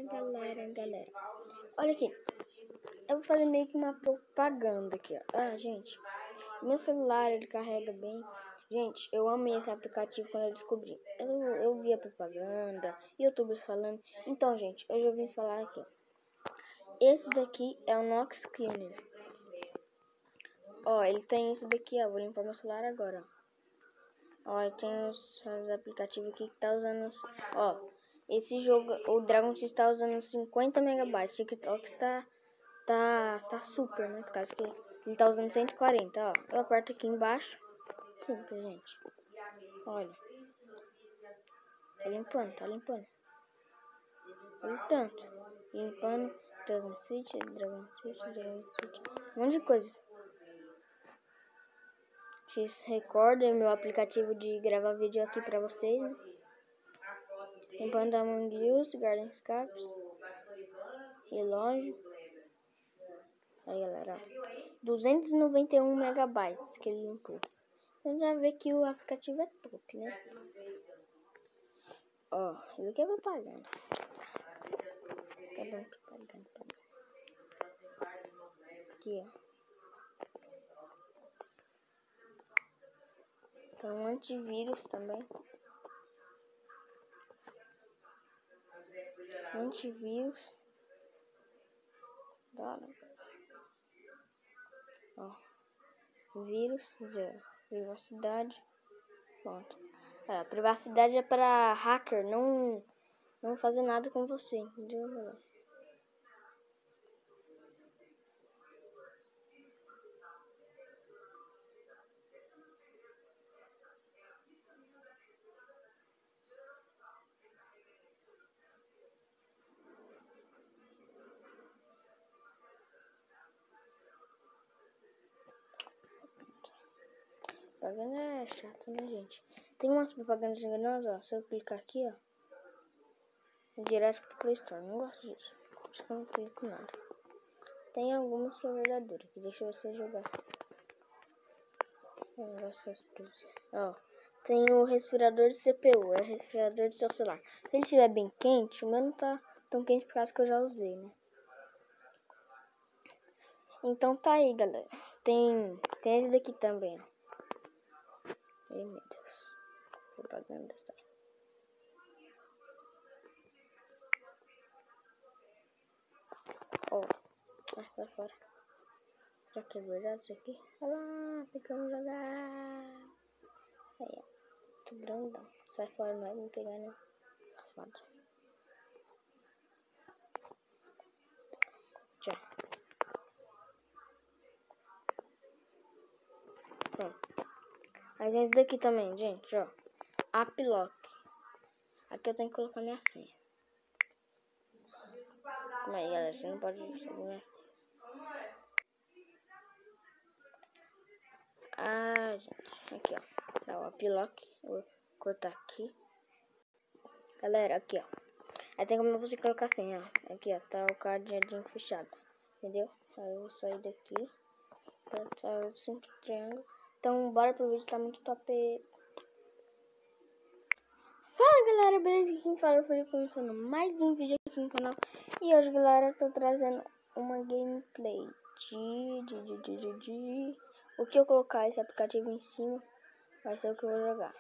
galera. Olha aqui. Eu vou fazer meio que uma propaganda aqui, ó. Ah, gente. Meu celular, ele carrega bem. Gente, eu amei esse aplicativo quando eu descobri. Eu vi a propaganda, youtubers falando. Então, gente, hoje eu vim falar aqui. Esse daqui é o Nox Cleaner. Ó, ele tem esse daqui, ó. Vou limpar meu celular agora, ó. Ó, tem os aplicativos aqui que tá usando. Ó, esse jogo, o Dragon X tá usando 50 megabytes. TikTok tá super, né? Por causa que ele tá usando 140, ó. Eu aperto aqui embaixo. Simples, gente. Olha. Tá limpando. Olha o tanto. Limpando. Dragon City. Um monte de coisa. X-Recorder, meu aplicativo de gravar vídeo aqui pra vocês, né? Limpando Among Us, Garden Scapes. Relógio. Aí, galera, ó. 291 megabytes que ele limpou. Você já vê que o aplicativo é top, né? Ó, ele quer propaganda. Cadê propaganda? Aqui, ó. Tem um antivírus também. Antivírus. Ó. Vírus, zero. Privacidade. Pronto. É, a privacidade é para hacker não fazer nada com você, entendeu? Propaganda é chato, né, gente? Tem umas propagandas enganosas, ó. Se eu clicar aqui, ó, direto pro Play Store. Não gosto disso. Por isso que eu não clico nada. Tem algumas que é verdadeira, que deixa você jogar assim. Ó, tem o resfriador de CPU, é o resfriador do seu celular. Se ele estiver bem quente, o meu não tá tão quente por causa que eu já usei, né? Então tá aí, galera. Tem esse daqui também, ó. Ai, meu Deus. Propaganda sai. Ó, sai fora. Já que é verdade isso aqui? Olha lá, ficamos jogar. Aí, ó. Tô grandão. Sai fora, não vai me pegar, né? Safado. Tchau. Pronto. Aí tem esse daqui também, gente, ó. Applock. Aqui eu tenho que colocar minha senha. Calma aí, galera. Você não pode saber minha senha. Ah, gente. Aqui, ó. Dá o Applock. Eu vou cortar aqui. Galera, aqui, ó. Aí tem como você colocar a senha, ó. Aqui, ó. Tá o cadeadinho fechado. Entendeu? Aí eu vou sair daqui. Apertar o 5 triângulo. Então, bora pro vídeo. Tá muito top. Fala, galera, beleza? Quem fala foi começando mais um vídeo aqui no canal. E hoje, galera, eu tô trazendo uma gameplay de o que eu colocar esse aplicativo em cima vai ser o que eu vou jogar.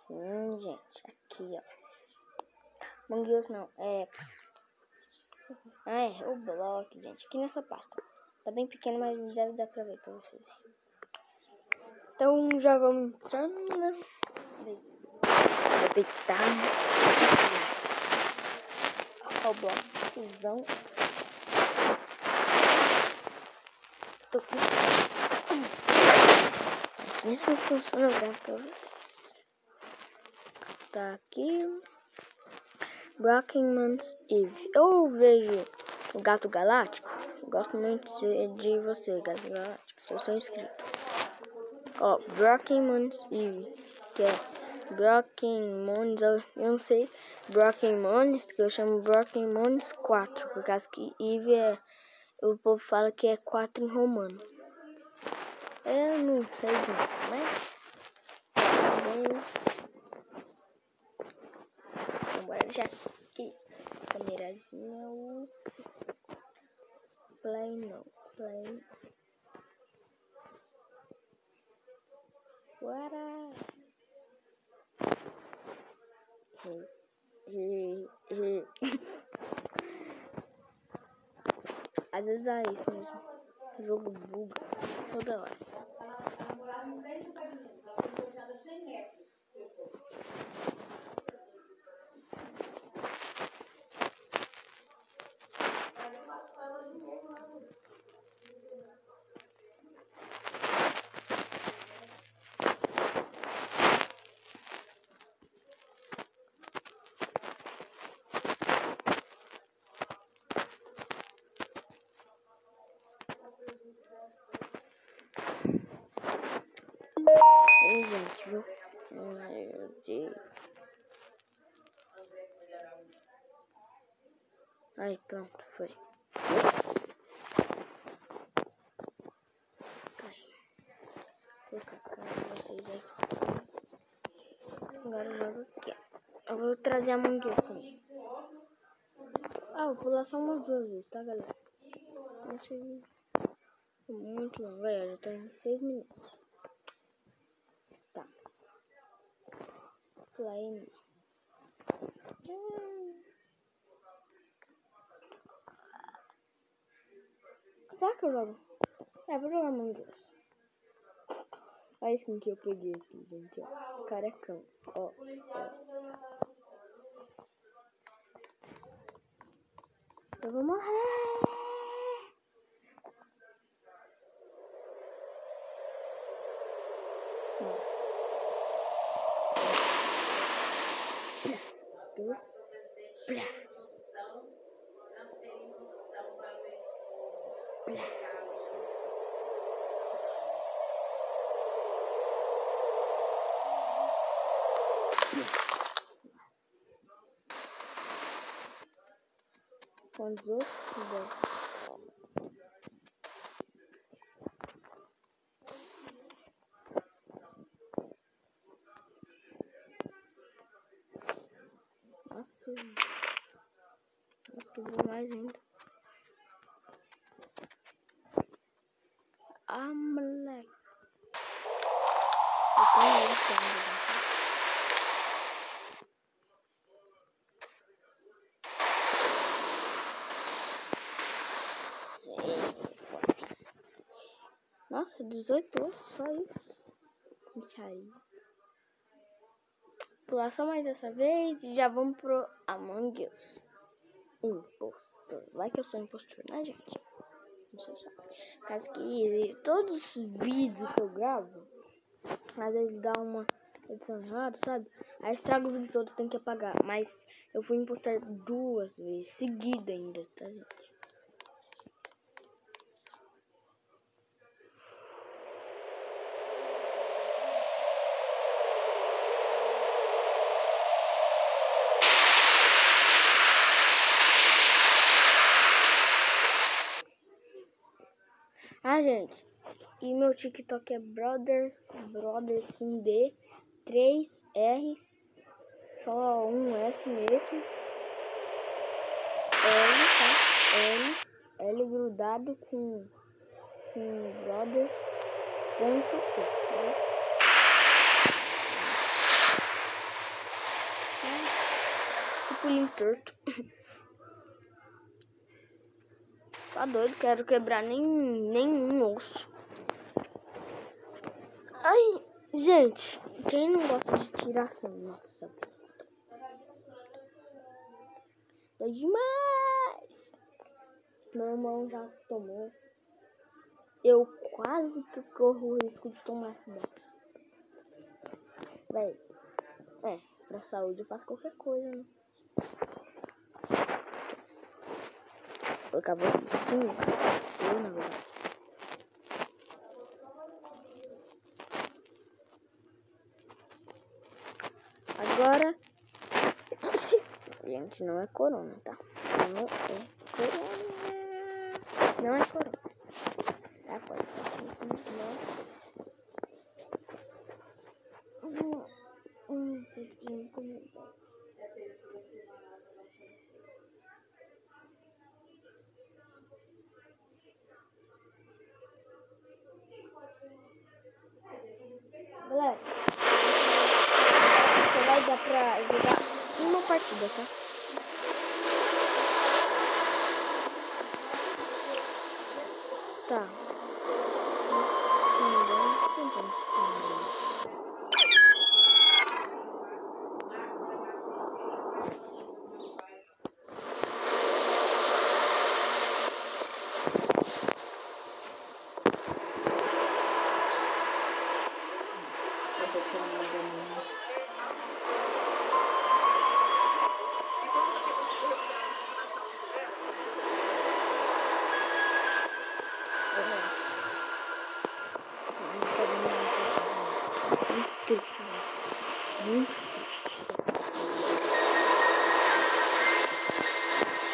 Sim, gente, aqui, ó. Among Us não, o bloco, gente, aqui nessa pasta. Tá bem pequeno, mas deve dar pra ver pra vocês. Então, já vamos entrando, né? Vou deitar. Ó, o bloco. Tô com... Mas mesmo que funciona, eu gravo pra vocês. Tá aqui. Brockman's Eve. Eu vejo o Gato Galáctico. Eu gosto muito de você, Gato Galáctico. Se eu sou inscrito. Ó, Brockman's Eve. Que é Brockmons, eu não sei. Brockmons, que eu chamo Brockmons 4. Por causa que Eve é... O povo fala que é 4 em romano. Eu não sei muito, mas... Vamos deixar aqui. câmerazinha, o play não, play. Bora! Às vezes é isso mesmo. O jogo buga toda hora. Ei, gente, viu? Meu Deus. Aí, pronto, foi. Vou colocar a cara de vocês aí. Agora eu jogo aqui. Eu vou trazer a mangueira também. Vou pular só umas 2 vezes, tá, galera? Não sei. Muito longo, galera. Já tá em 6 minutos. Tá. Play. Será que eu jogo? Vou jogar mangueira. Olha a skin que eu peguei aqui, gente, ó. Carecão, ó. Eu vou morrer. Nossa. Quantos outros? Nossa, subiu mais ainda. Moleque. Eu tenho isso ainda. Nossa, 18 ossos, só isso. Micharia. Pular só mais dessa vez e já vamos pro Among Us. Impostor. Vai que eu sou impostor, né, gente? Não sei se sabe. Caso que todos os vídeos que eu gravo, às vezes dá uma edição errada, sabe? Aí estraga o vídeo todo, tem que apagar. Mas eu fui impostar 2 vezes, seguida ainda, tá, gente? Gente, e meu TikTok é Brothers com D, 3 R's, só um S mesmo, L, tá? L grudado com Brothers, ponto pulinho torto. Tá doido, quero quebrar nenhum osso. Ai, gente, quem não gosta de tiração? Nossa, é demais. Meu irmão já tomou. Eu quase que corro o risco de tomar essa bosta. Véi, pra saúde eu faço qualquer coisa, né? Vou colocar vocês aqui no eu, na verdade. Agora, gente, não é corona, tá? Não é corona. Não é corona. Tá, pode Galera, só vai dar pra jogar uma partida, tá? Tá.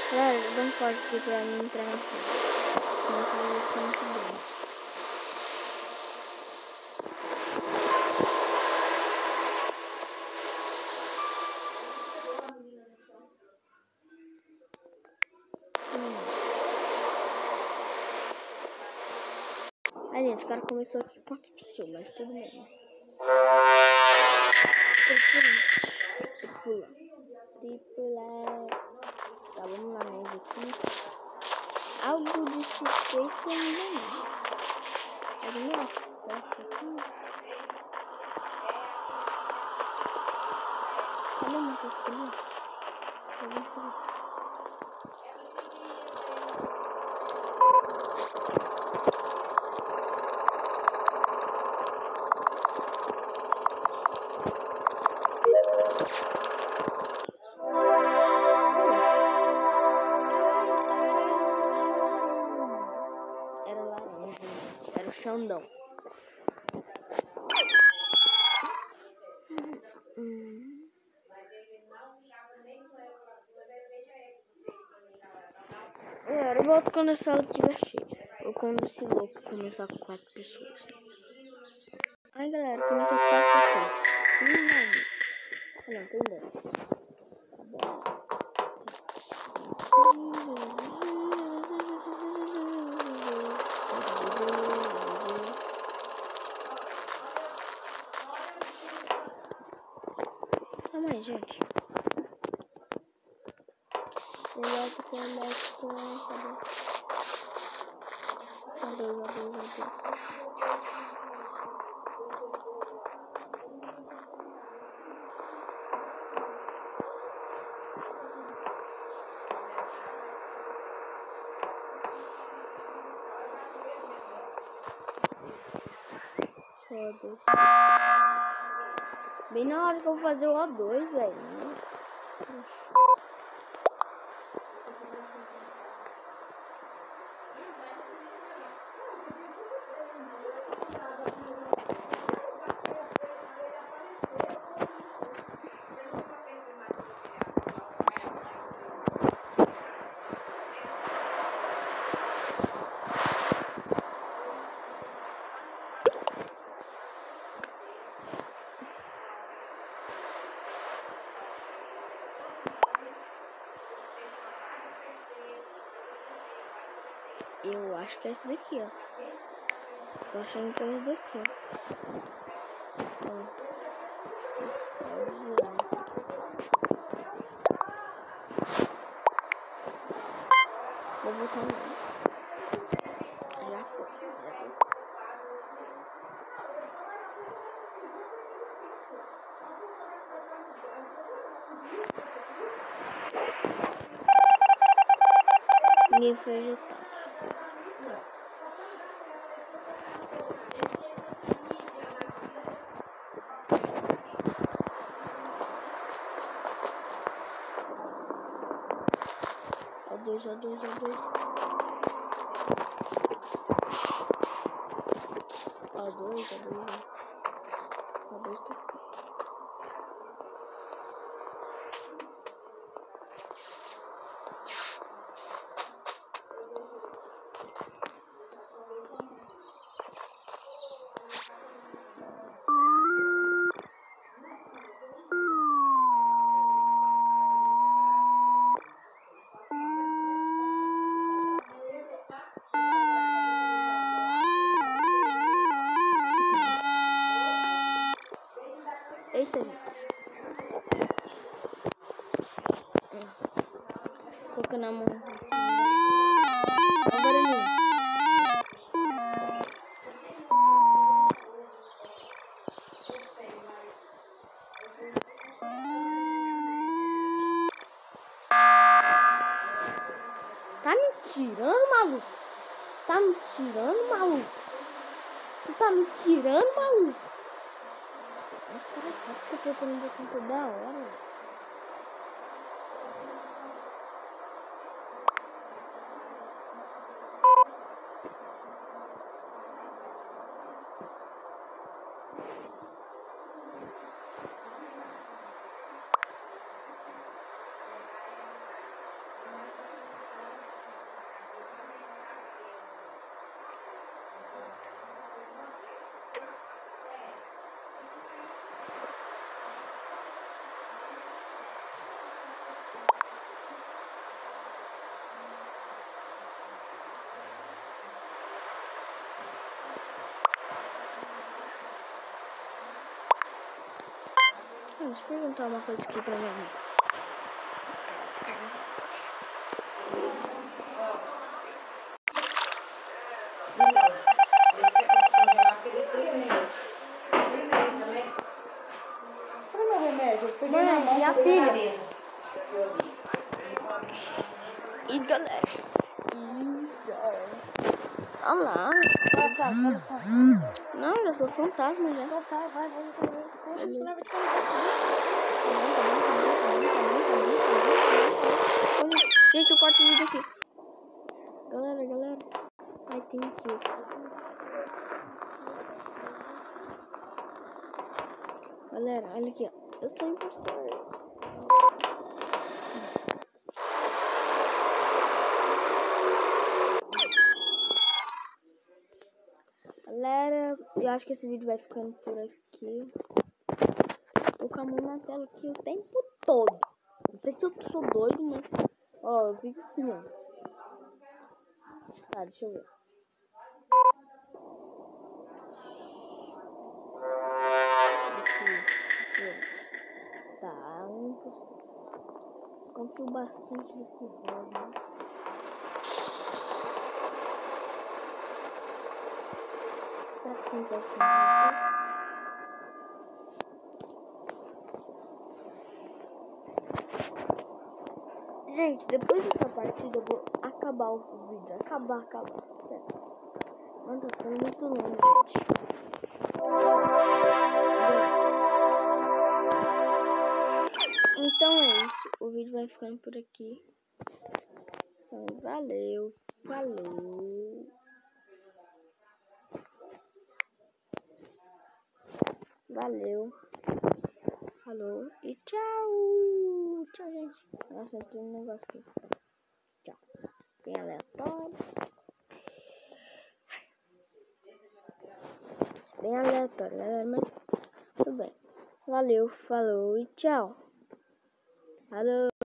Galera, eu dou um código aqui pra mim entrar na sala. Nossa, eu vou ficar muito bem. Aí, gente, o cara começou aqui com 4 pessoas, mas tudo bem. Tripula. Tá, vamos lá mais aqui. Algo de suspeito ainda não. Mas nossa, aqui. Olha uma coisa ali. Era laranja, era o Xandão. Agora eu volto quando a sala estiver cheia. Ou quando esse louco começar com 4 pessoas. Ai, galera, começou com 4 pessoas. Não, tem 10. Tá bom. Calma aí, gente. Bem na hora que eu vou fazer o O2, velho. Eu acho que é esse daqui, ó. Tô achando que é esse daqui, ó. Vou botar lá. Já foi. Ninguém foi ajeitado. A2. A2 tá aqui. colocando a mão. Agora ali. Tá me tirando, maluco? Tá me tirando, maluco? Tu tá me tirando, maluco? Esse cara fica procurando aqui toda hora. Deixa eu perguntar uma coisa aqui pra minha mãe. Cadê meu remédio? Eu peguei Mãe, na mão, e a peguei na filha? cabeça. E galera. Olha lá. Não, eu sou fantasma já. Então sai, vai. Gente, eu corto o vídeo aqui. Galera. Ai, thank you. Galera, olha aqui, ó. Eu sou impostor. Galera, eu acho que esse vídeo vai ficando por aqui. Tô com a mão na tela aqui o tempo todo. Não sei se eu sou doido, mas... Ó, eu fico assim, ó. Tá, deixa eu ver. Aqui. Tá, confio bastante nesse jogo. Será que acontece com Gente, depois dessa partida eu vou acabar o vídeo. Acabar. Não tá ficando muito longo, gente. Então é isso. O vídeo vai ficando por aqui. Então, valeu. Falou e tchau. Tchau, gente. Nossa, tem um negócio aqui. Tchau. Bem aleatório. Galera, mas tudo bem. Valeu, falou e tchau. Falou.